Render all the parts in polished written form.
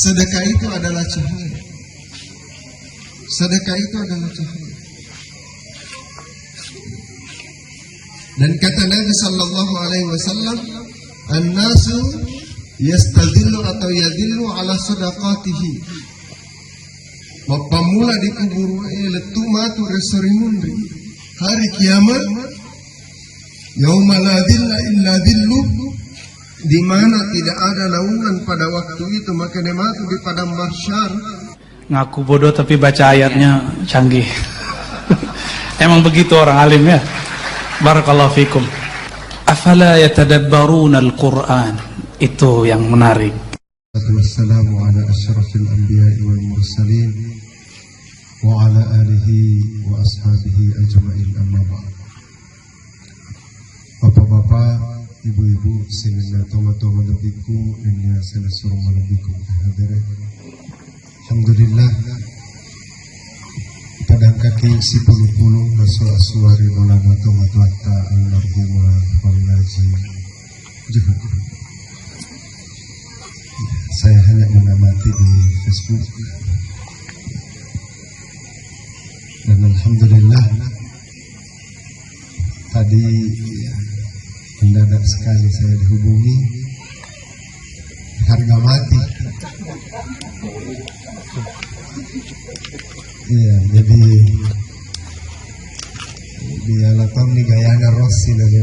Sedekah itu adalah cahaya. Sedekah itu adalah cahaya. Dan kata Nabi sallallahu alaihi wasallam, "An-nasu yastadillu atau yadillu ala sadaqatihi." Pamula di kubur letu matu resorimundi. Hari kiamat, yauma la dhilla illa dhillu, di mana tidak ada naungan pada waktu itu, maka dia matu di padang mahsyar. Ngaku bodoh tapi baca ayatnya canggih. Emang begitu orang alim ya. Barakallahu fikum. Afala yatadabbaruna al-Qur'an. Itu yang menarik. Wassalamu ala asyrafil anbiya'i wal mursalin wa ala alihi wa ashabihi ajma'in, amma ba'd. Bapak-bapak, ibu-ibu, sinna tawatu malabikum inna sanasuru malabikum. Hadirin, alhamdulillah, padang kaki si puluh-puluh masuk aswari mulamatu matuatta al-marhumah wal-naji juhud. Saya hanya mengamati di Facebook, dan alhamdulillah tadi mendadak sekali saya dihubungi harga mati. Iya, jadi dia latang ni gayana Rossi lagi.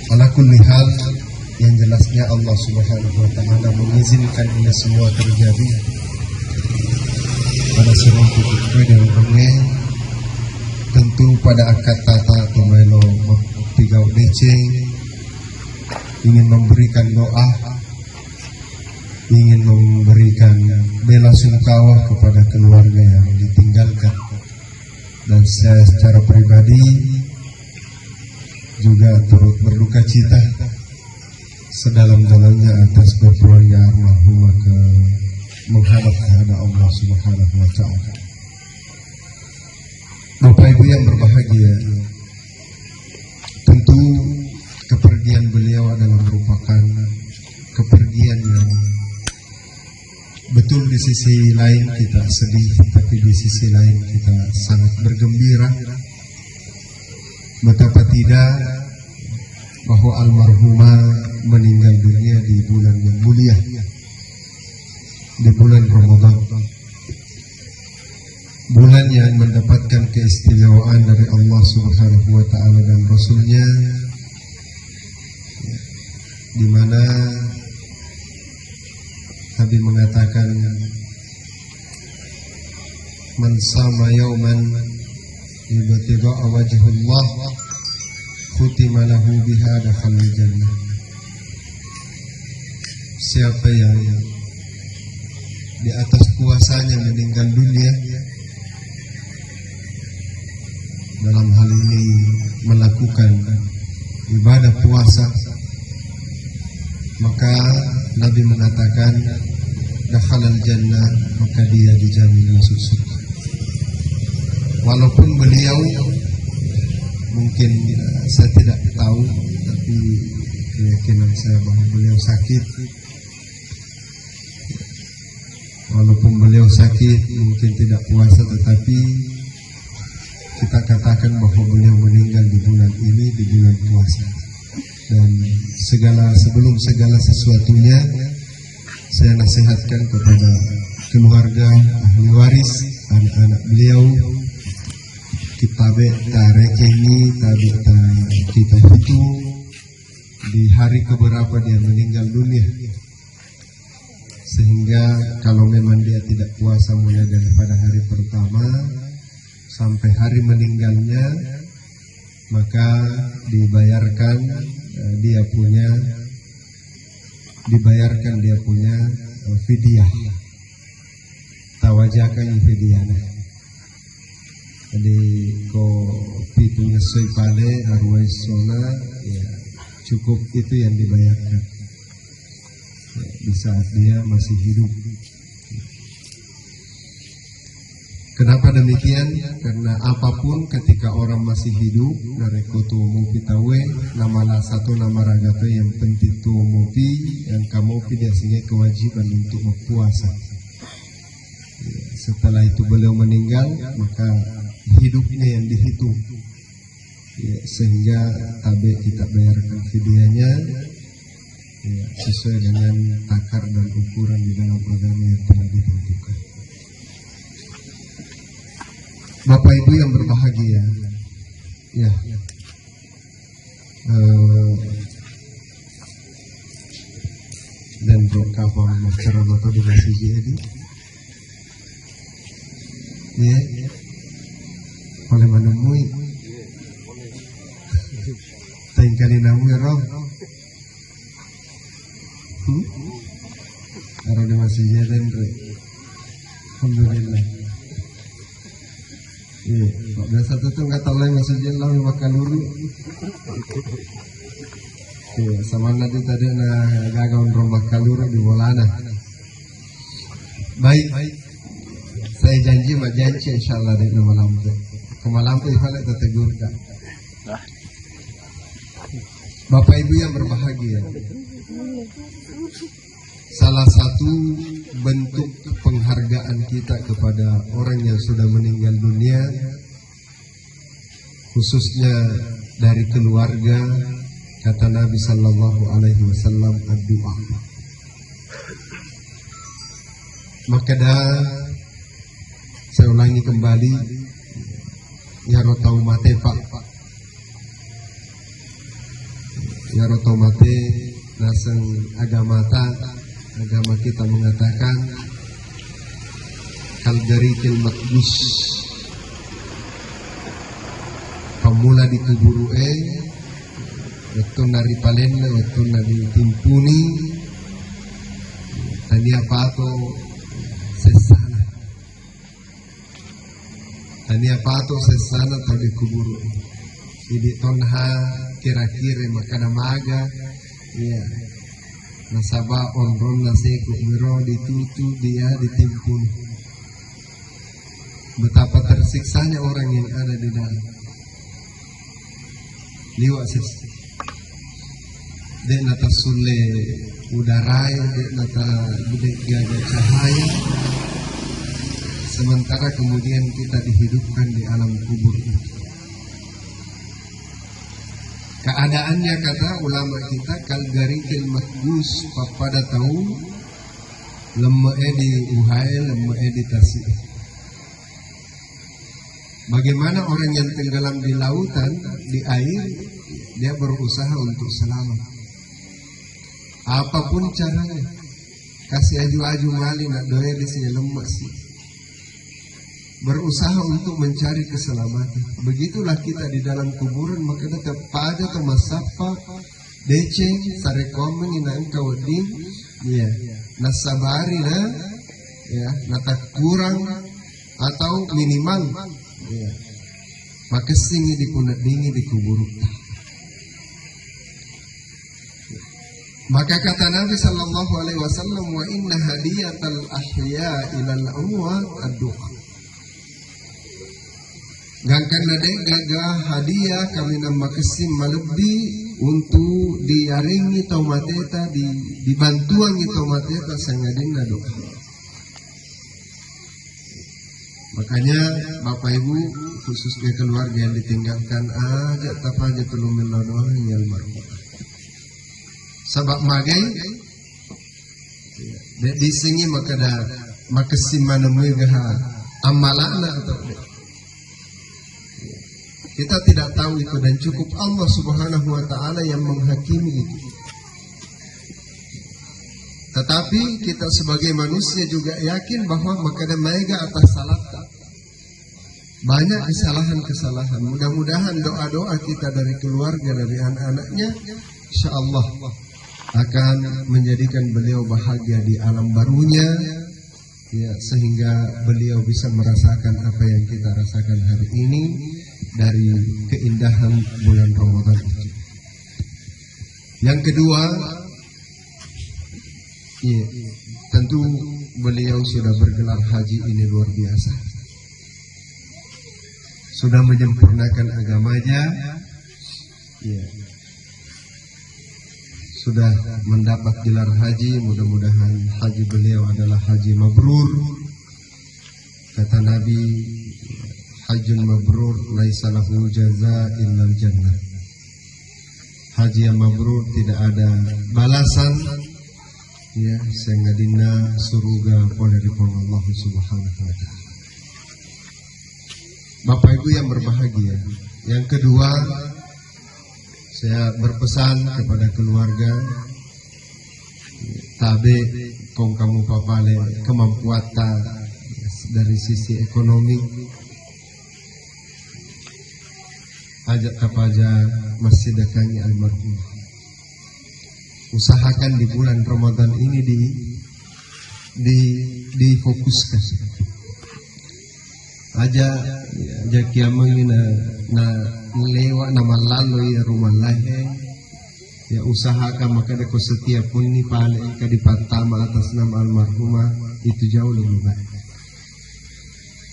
Ala kulli hal, yang jelasnya Allah Subhanahu wa taala mengizinkan ini semua terjadi pada seorang putri dan pengen tentu pada akad tata tumelo tiga deceng, ingin memberikan doa, ingin memberikan bela sungkawa kepada keluarga yang ditinggalkan, dan saya secara pribadi juga turut berduka cita sedalam-dalamnya atas berpulangnya almarhumah ke menghadap kehadap Allah Subhanahu wa taala. Bapak Ibu yang berbahagia, tentu kepergian beliau adalah merupakan kepergian yang betul di sisi lain kita sedih, tapi di sisi lain kita sangat bergembira. Betapa tidak bahwa almarhumah meninggal dunia di bulan yang mulia, di bulan Ramadan, bulan yang mendapatkan keistimewaan dari Allah Subhanahu wa taala dan Rasulnya, di mana Nabi mengatakan, "Man sama yauman ibtigha'a wajhillah khutima lahu biha dakhalal jannah." Siapa yang di atas puasanya meninggal dunia, dalam hal ini melakukan ibadah puasa, maka Nabi mengatakan dakhalal jannah, maka dia dijamin masuk surga. Walaupun beliau mungkin saya tidak tahu, tapi keyakinan saya bahwa beliau sakit. Walaupun beliau sakit, mungkin tidak puasa, tetapi kita katakan bahwa beliau meninggal di bulan ini, di bulan puasa. Dan sebelum segala sesuatunya, saya nasihatkan kepada keluarga, ahli waris, anak-anak beliau, kita rekengi, kita hitung di hari keberapa dia meninggal dunia, sehingga kalau memang dia tidak puasa mulai daripada hari pertama sampai hari meninggalnya, maka dibayarkan dia punya fidyah, tawajakan fidyah. Jadi ko pitu ngesoi pale arwah sona, ya cukup itu yang dibayarkan di saat dia masih hidup. Kenapa demikian? Karena apapun ketika orang masih hidup, dari kutu mupi tawe, nama satu nama ragata yang penting tu mupi, yang kamu dia sehingga kewajiban untuk berpuasa. Setelah itu beliau meninggal, maka hidupnya yang dihitung. Ya, sehingga tabe kita bayarkan fidyahnya ya, sesuai dengan takar dan ukuran di dalam agama yang telah ditentukan. Bapak Ibu yang berbahagia, ya, dan bro kapal ceramah atau di masjid jadi, ya, oleh menemui, tingkali namu ya roh, taruh di masjid dan alhamdulillah. Iya, biasa tuh nggak tahu lagi masjid lah makan dulu. Iya, sama nanti tadi gagal rombak kaluru di Bolana. Baik, saya janji insyaallah di malam itu. Kemalam itu ifalat tegur kan. Bapak Ibu yang berbahagia, salah satu bentuk penghargaan kita kepada orang yang sudah meninggal dunia, khususnya dari keluarga, kata Nabi Sallallahu Alaihi Wasallam, ad-du'a. Maka saya ulangi kembali, ya rotau mate pak, ya rotau mate naseng agama kita mengatakan kalgarikil makbus, pamula dikuburu betul dari palenna, betul dari timpuni, tadi apa to sesana, tadi apa to sesana atau dikuburu, jadi tonha kira-kira makan maga, iya. Nasabah onron naseku miro ditutu dia ditimpun. Betapa tersiksanya orang yang ada di dalam. Liwat ses. Dek nata sule udara, dek nata dek gajah cahaya. Sementara kemudian kita dihidupkan di alam kubur itu. Keadaannya kata ulama kita kalgarikil makbus, pada tahu lemah di uhai, lemah di tasik. Bagaimana orang yang tenggelam di lautan, di air, dia berusaha untuk selamat. Apapun caranya, kasih aju-aju mali nak doya di sini lemah sih. Berusaha untuk mencari keselamatan. Begitulah kita di dalam kuburan, maka tetap pada temasapa deceng sarekomen ina engkau din ya nasabari ya nata kurang atau minimal ya maka singi dipunat dingi di kubur. Maka kata Nabi Sallallahu Alaihi Wasallam, wa inna hadiyatal ahya ilal amwat ad-du'a. Gangkan nade gaga hadiah kami nama kesim malebi untuk diaringi taumateta dibantuan taumateta sangadina doa. Makanya Bapak Ibu khususnya keluarga yang ditinggalkan aja tapa aja perlu menolong yang almarhum. Sebab magai di sini maka dah makesim menemui gaha amalana atau kita tidak tahu itu dan cukup Allah Subhanahu wa Ta'ala yang menghakimi itu. Tetapi kita sebagai manusia juga yakin bahwa makada mega atas salah banyak kesalahan-kesalahan. Mudah-mudahan doa-doa kita dari keluarga, dari anak-anaknya, insya Allah akan menjadikan beliau bahagia di alam barunya, ya, sehingga beliau bisa merasakan apa yang kita rasakan hari ini dari keindahan bulan Ramadan. Yang kedua, ya, tentu beliau sudah bergelar haji, ini luar biasa. sudah menyempurnakan agamanya, ya, sudah mendapat gelar haji. Mudah-mudahan haji beliau adalah haji mabrur. Kata Nabi, hajjun mabrur laisa lahu jazaa illal jannah. Haji yang mabrur tidak ada balasan, ya, sehingga dina surga oleh Allah Subhanahu wa taala. Bapak Ibu yang berbahagia, yang kedua, saya berpesan kepada keluarga, tabe kong kamu papale kemampuan dari sisi ekonomi, ajak kepada masjid dekani almarhum. Usahakan di bulan Ramadan ini difokuskan. Aja kiamang na lewat nama lalu ya rumah lahir, ya usahakan maka deko setiap pun ini paling di pertama atas nama almarhumah itu jauh lebih baik.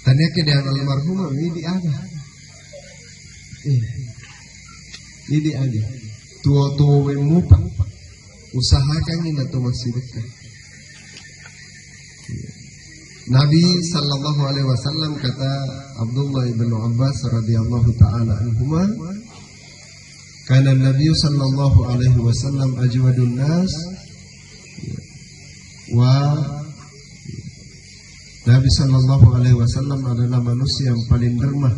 Tanya ke dia almarhumah ini ada, ini ada. Tua mupa, usahakan ini atau masih dekat. Nabi sallallahu alaihi wasallam kata Abdullah bin Abbas radhiyallahu taala anhuma, kana Nabi sallallahu alaihi wasallam ajwadun nas wa Nabi sallallahu alaihi wasallam adalah manusia yang paling derma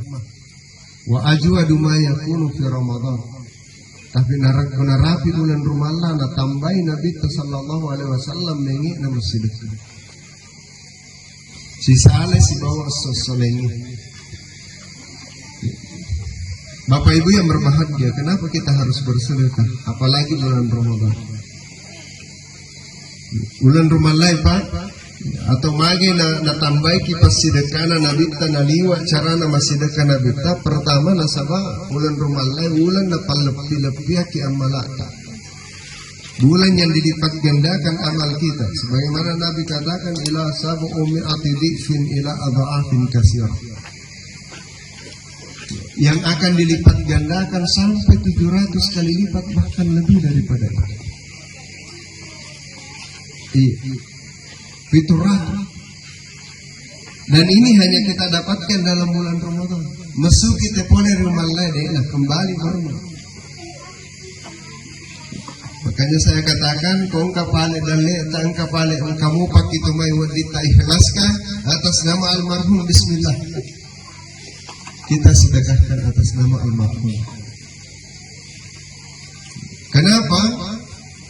wa ajwadu ma yakunu fi Ramadan. Tapi narapi bulan Ramadan na tambahi Nabi sallallahu alaihi wasallam mengi na masjid. Si saleh si bawa sosolengi. Bapak Ibu yang berbahagia, kenapa kita harus bersedekah? Apalagi bulan Ramadan. Bulan Ramadan Pak, atau magi na tambahi kipas sedekah na nabita na liwa cara na masedekah nabita. Pertama nasaba bulan Ramadan bulan na palepi-lepi ki amalaka. Bulan yang dilipat gandakan amal kita, sebagaimana Nabi katakan ila sab'u mi'ati dhifin ila adha'afin katsir. Yang akan dilipat gandakan sampai 700 kali lipat, bahkan lebih daripada itu. Fiturah. Dan ini hanya kita dapatkan dalam bulan Ramadan. Mesu kita boleh rumah lain kembali normal. Makanya saya katakan kong kapale dale tang kapale kamu pakai tumai wadita ikhlaskah atas nama almarhum bismillah. Kita sedekahkan atas nama almarhum. Kenapa?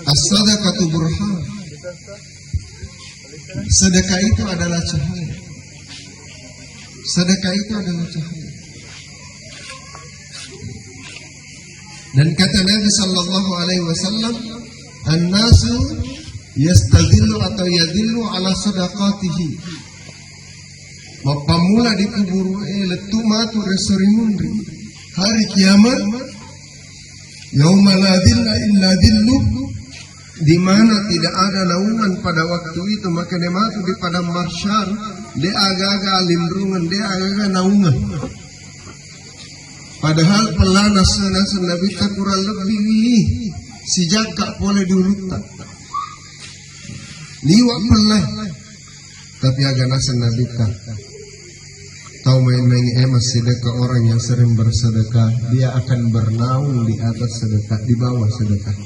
As-sadaqatu burhan. Sedekah itu adalah cahaya. Sedekah itu adalah cahaya. Dan kata Nabi sallallahu alaihi wasallam, "An-nasu yastadillu atau yadillu ala sadaqatihi." Pamula dikubur letu matu resorimundi. Hari kiamat yauma la dilla illa dillu, di mana tidak ada naungan pada waktu itu, maka dia matu di padang mahsyar, dia agak-agak lindungan, dia agak-agak naungan. Padahal pelanas Nabi tak kurang lebih sejak tak boleh diurutkan liwat pelai, tapi agak nasa Nabi tak tahu main-main sedekah. Orang yang sering bersedekah dia akan bernaung di atas sedekah, di bawah sedekah.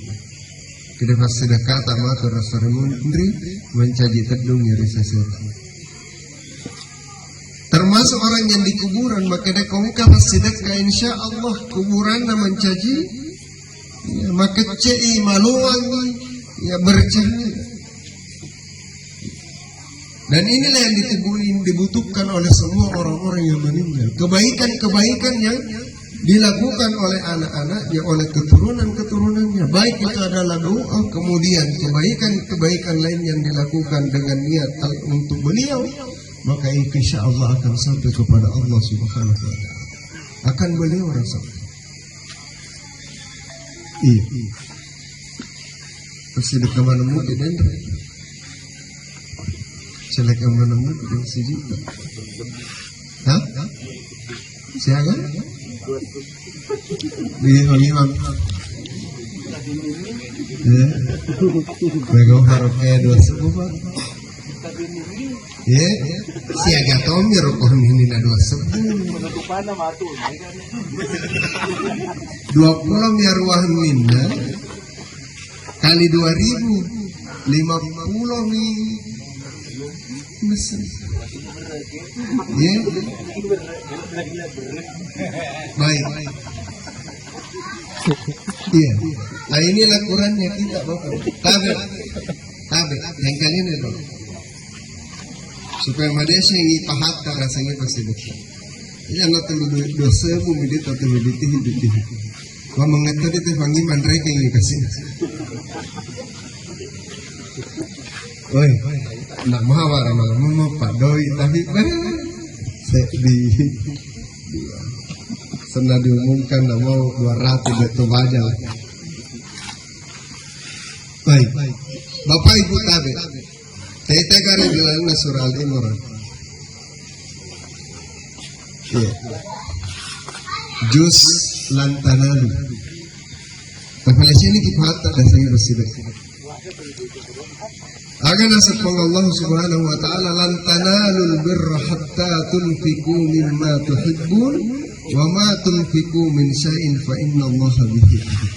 Kita pas sedekah tak matur rasa menteri mencaji tedung ya risasir. Termasuk orang yang di kuburan, maka dia kongka sedekah insya Allah kuburan na mencaji, ya, maka cei maluang ya bercahaya. Dan inilah yang dibutuhkan oleh semua orang-orang yang meninggal. Kebaikan-kebaikan yang dilakukan oleh anak-anaknya, oleh keturunan-keturunannya. Baik itu adalah doa, kemudian kebaikan-kebaikan lain yang dilakukan dengan niat untuk beliau, maka insya Allah akan sampai kepada Allah Subhanahu wa taala. Akan beliau rasakan. Iya. Pasti dekat mana mungkin dan celek yang mana mungkin sejuta. Hah? Siapa? Di Imam. Mereka harap kayak 2 subuh Pak. Ya, siaga Tommy rokok ini na 2 subuh. 20 miarwah minna kali 2000 50 nih mesin. Ya, baik. Iya. Nah inilah Qurannya kita Bapak. Tabe. Yang kali ini loh. Supaya madesnya ini pahat rasanya pasti dekat. Ini anak telu dosa bumi dia tak telu hidup. Kau mengatur itu panggil mandrai yang ini kasih. Oi, nak mahawar malam Pak Doi tapi di senang diumumkan nak mau 200 betul baja. Baik, Bapak Ibu tabe. Tete kare bilang surah Al-Imran. Iya. Juz lantanalu. Kapal sini kita tak ada saya bersih. Agar nasabkan Allah subhanahu wa ta'ala lan tanalul birra hatta tunfiku mimma tuhibbun wa ma tunfiku min syai'in fa inna Allah bihi alim.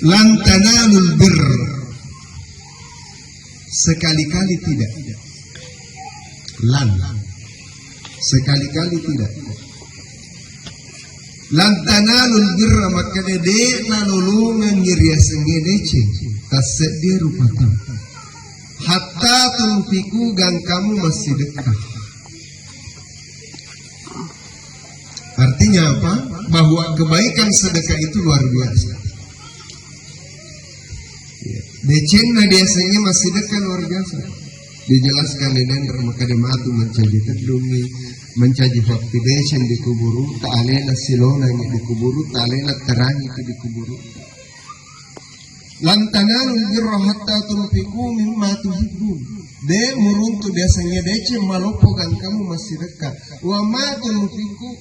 Lan tanalul birra, sekali-kali tidak. Lan sekali-kali tidak. Lan tanalul birra maka dede nalulungan nyiriasan ngedece tasek dia rupatan hatta tunfiku gang kamu masih dekat. Artinya apa? Bahwa kebaikan sedekah itu luar biasa. Decena biasanya masih dekat luar biasa. Dijelaskan di nender maka dimatu mencaji terdungi, mencaji foundation di kuburu, ta'alena silona yang di kuburu, ta'alena terang itu di kuburu. Lantanalul birra hatta tunfiku mimma tuhibbun. De muruntu biasanya dece malopokan kamu masih dekat. Wa ma tunfiku.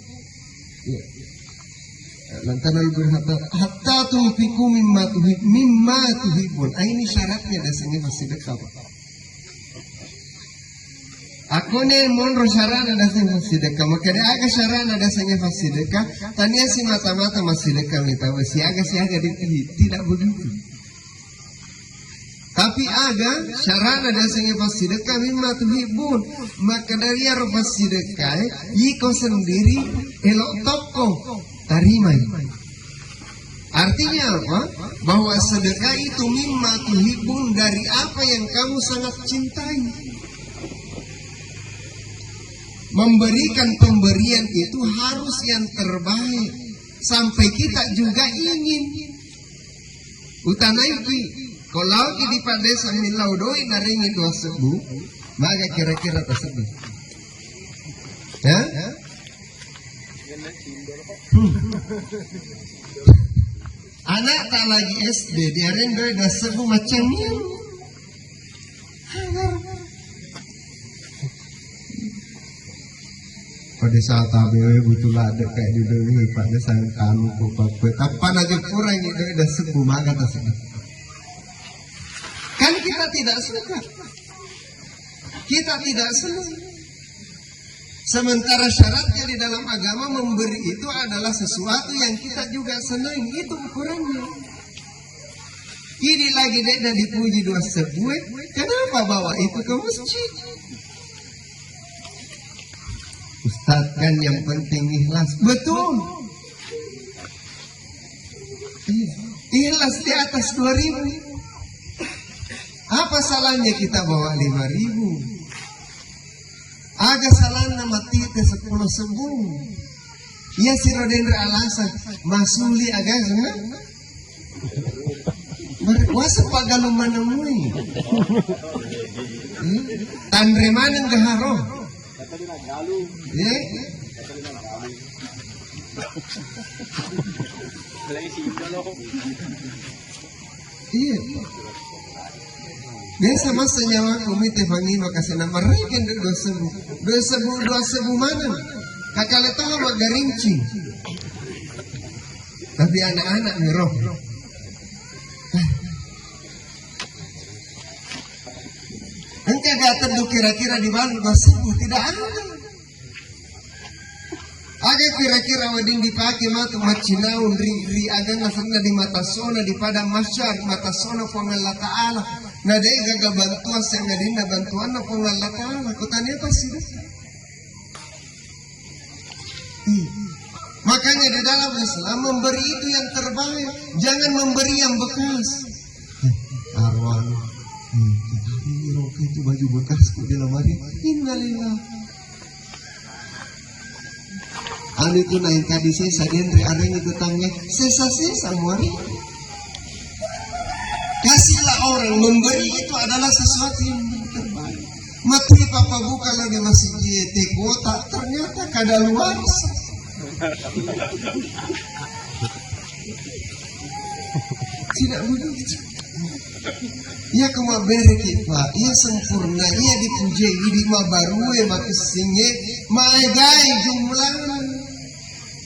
Lantanalul birra hatta tunfiku mimma tuhibbun. Ini syaratnya biasanya masih dekat. Aku nih monro syarana dasanya masih dekat. Maka dia agak syarana dasanya masih dekat. Tanya si mata-mata masih dekat. Si agak tidak begitu. Tapi ada syarana dasarnya pasti dekat mimma tuhibun. Maka dari arah pasti dekat yiko sendiri elok toko tarimai. Artinya apa? Bahwa sedekah itu mimma tuhibun, dari apa yang kamu sangat cintai. Memberikan pemberian itu harus yang terbaik sampai kita juga ingin utanai kalau di pada sambil laudoi naringi 2 sebu, maka kira-kira tersebut. Ya? Anak tak lagi SD, diarin doi 2 sebu macam ni. Pada saat abewe butuh lada kayak di doi pada saat kanu kopakwe. Kapan aja kurang ini doi 2 sebu maka tersebut. Kan kita tidak suka, kita tidak senang. Sementara syaratnya di dalam agama memberi itu adalah sesuatu yang kita juga senang. Itu ukurannya. Ini lagi dia dipuji 2 sebuah, kenapa bawa itu ke masjid? Ustaz kan yang penting ikhlas. Betul. Ikhlas di atas 2000. Apa salahnya kita bawa 5.000? Agak salahnya mati ke 10 sebu. Ya si Rodendra alasan masuli agak sana. Berkuasa pagalu manamui. Tandre manang gaharo. Ya. Iya. Biasa masa nyawa komite pangi makasih nama reken dua sebu mana? Kakak tahu mah garincing. Tapi anak-anak ngeroh. Engkau gak tentu kira-kira di mana sebu tidak ada. Agak kira-kira wadin dipakai matu macinaun ri agak nasarna di mata sona di padang masyar mata sona pong Allah Ta'ala. Nah dia gagal bantuan saya ngadina bantuan pong Allah Ta'ala. Kutanya apa sih? Makanya di dalam Islam memberi itu yang terbaik, jangan memberi yang bekas. Arwan, itu baju bekasku di lemari. Innalillah. Anu itu naik tadi sesa denri areng itu tangnya sesa muari. Kasihlah orang, memberi itu adalah sesuatu yang terbaik. Matri papa buka lagi masih JT kuota ternyata kadaluarsa. Tidak begitu. Ia kema bereki pak, ia sempurna, ia dipuji, di ma baru maka singe, maegai jumlah.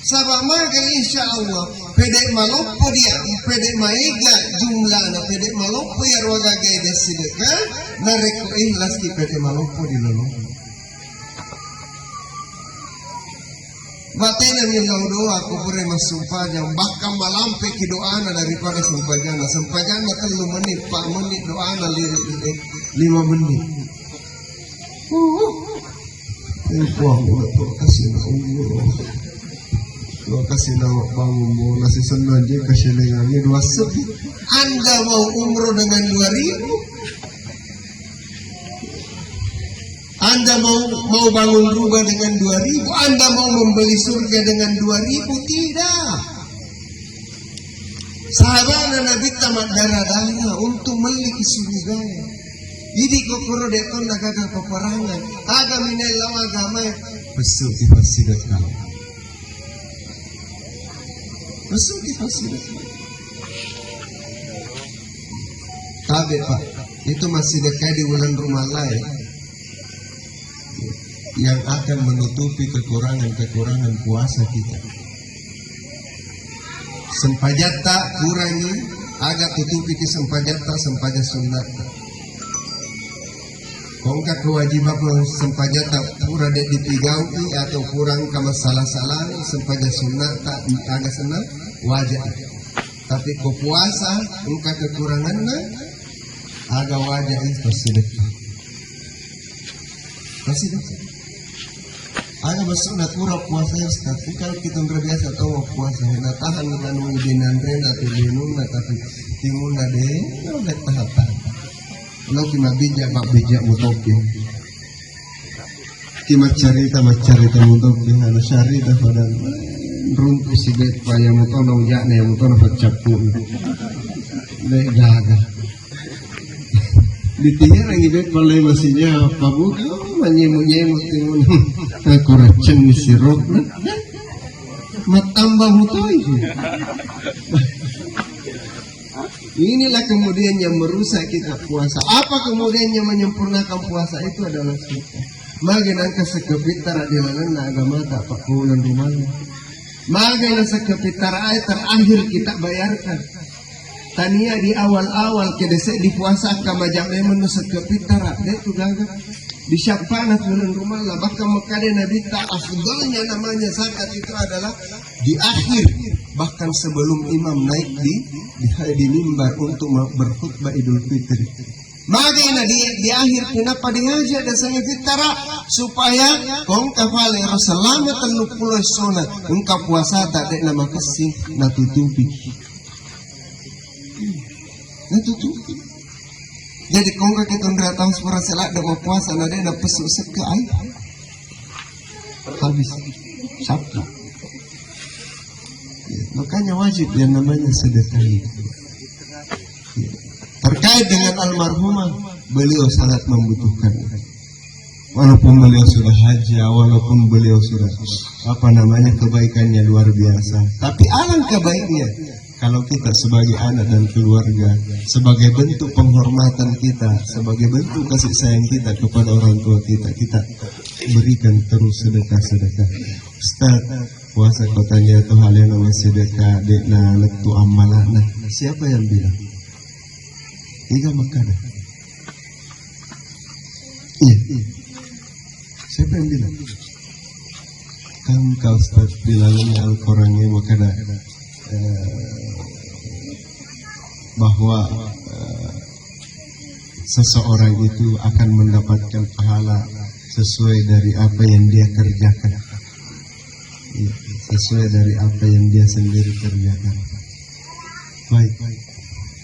Sabah maga insya Allah, pedek maloppo dia, pedek maiga jumlah, pedek maloppo ya roga gede sedekah, nareko ikhlas ki pedek maloppo di lalu. Batena minlau doa kupure masumpah jam bahkan malampe ki doana daripada sempajana 3 menit 4 menit doana lirik 5 menit. Puang betul kasih na umur. Doa kasih na bangun mo nasi senang je kasih lengannya 2 sepi. Anda mau umroh dengan 2.000? Anda mau bangun rumah dengan 2.000? Anda mau membeli surga dengan 2.000? Tidak. Sahabat Nabi tamat darah-darah untuk memiliki surga. Jadi kokoro deton nagaga peperangan. Agama minelaw agama besok di fasilitasi. Besok di fasilitasi. Tabe Pak, itu masih dekat di bulan rumah lain. Yang akan menutupi kekurangan puasa kita. Sempajata kurangi, agak tutupi ke sempajata sunnah. Kongka kewajiban sempajata pura dek dipigaui atau kurang kama salah-salah sempajat sunnah tak agak senang wajah. Tapi kau puasa, engkau kekurangannya agak wajah itu pasti dekat. Ada masuk natura puasa yang sekali kalau kita biasa tahu puasa, nak tahan dengan ujian rena atau dinun, tapi timun ada, nak tahan. Kalau kita bijak mutopin, kita cerita mutopin, ada syarita pada runtuh si bet paya mutono jakne mutono bercapur, lega. Ditinggal lagi bet balai masihnya apa bukan? Menyemut timun aku racun sirup matambah mutoi. Inilah kemudian yang merusak kita puasa. Apa kemudian yang menyempurnakan puasa itu adalah kita. Makin angka sekepitar adilanan agama tak pak bulan rumah. Makin sekepitar ayat terakhir kita bayarkan. Tania di awal-awal kedesek di puasa kamajak memang sekepitar ada itu gagal. Di syafanat bulan rumah lah bahkan Mekah Nabi tak afdalnya namanya zakat itu adalah di akhir bahkan sebelum imam naik di mimbar untuk berkhutbah Idul Fitri. Makanya di akhir kenapa dihajar dan sangat fitara supaya kong kafale selamat telu puluh sona engkau puasa tak ada nama kasih natutupi. Jadi kong kita ndak tahu suara selak dah puasa nada dah pesuk seka ai. Habis sabtu. Ya, makanya wajib yang namanya sedekah itu. Ya. Terkait dengan almarhumah, beliau sangat membutuhkan. Walaupun beliau sudah haji, walaupun beliau sudah kebaikannya luar biasa. Tapi alangkah baiknya kalau kita sebagai anak dan keluarga, sebagai bentuk penghormatan kita, sebagai bentuk kasih sayang kita kepada orang tua kita, kita berikan terus sedekah-sedekah. Ustaz, puasa kotanya itu hal yang namanya sedekah, dekna lektu amalana. Siapa yang bilang? Iga makada. Iya. Siapa yang bilang? Kan kau Ustaz bilangnya Al-Qurannya makada bahwa seseorang itu akan mendapatkan pahala sesuai dari apa yang dia kerjakan, sesuai dari apa yang dia sendiri kerjakan. Baik,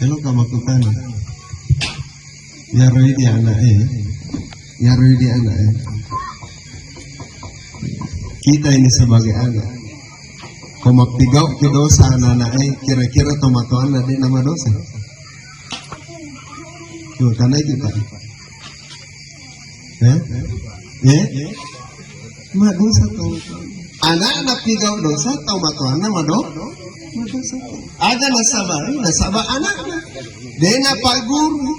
kalau kamu lakukan, ya roh dia anak ya roh dia anak kita ini sebagai anak. Komak tigau ke dosa anak kira-kira tomato anak dia nama dosa. Tuh karena kita, ma dosa tau. Anak tigau dosa tomato anak ma dosa. Aga nasabah anak. Dia pak guru.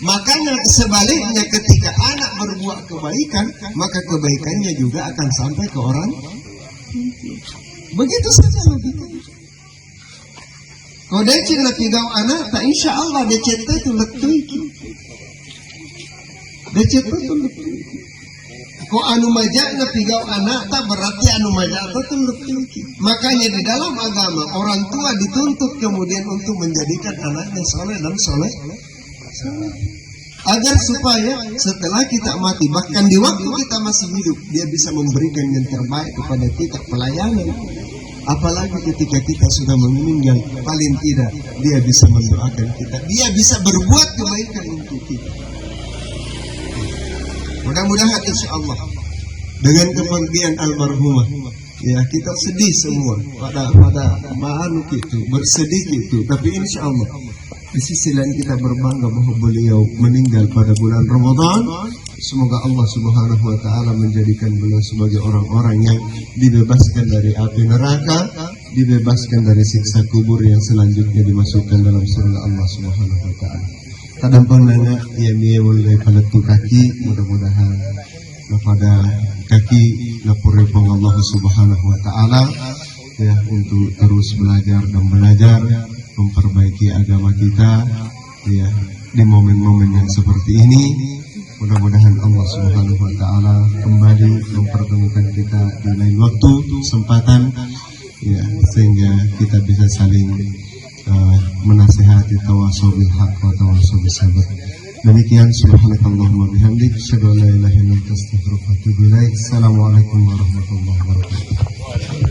Makanya sebaliknya ketika anak berbuat kebaikan, maka kebaikannya juga akan sampai ke orang. Begitu saja logika. Kalau dia cina pigau anak, tak insya Allah dia cetak itu letuiki. Dia cetak itu letuiki. Kalau anu majak na pigau anak, tak berarti anu majak itu letuiki. Makanya di dalam agama orang tua dituntut kemudian untuk menjadikan anaknya soleh dan soleh. Agar supaya setelah kita mati, bahkan di waktu kita masih hidup, dia bisa memberikan yang terbaik kepada kita, pelayanan. Apalagi ketika kita sudah meninggal, paling tidak dia bisa mendoakan kita, dia bisa berbuat kebaikan untuk kita. Mudah-mudahan insya Allah dengan kepergian almarhumah, ya kita sedih semua pada ma'anu gitu, bersedih gitu, tapi insya Allah di sisi lain kita berbangga bahwa beliau meninggal pada bulan Ramadan. Semoga Allah Subhanahu wa Ta'ala menjadikan beliau sebagai orang-orang yang dibebaskan dari api neraka, dibebaskan dari siksa kubur yang selanjutnya dimasukkan dalam surga Allah Subhanahu wa Ta'ala. Kadang penanya ia mulai pada kaki, mudah-mudahan pada kaki lapuripong Allah Subhanahu wa Ta'ala ya, untuk terus belajar dan belajar memperbaiki agama kita ya di momen-momen yang seperti ini. Mudah-mudahan Allah Subhanahu wa Ta'ala kembali mempertemukan kita di lain waktu, kesempatan ya, sehingga kita bisa saling menasihati tawasau bil haq wa tawasau bis sabr. Demikian, subhanakallahumma bihamdik, asyhadu an la ilaha illa anta astaghfiruka wa atubu ilaik. Assalamualaikum warahmatullahi wabarakatuh.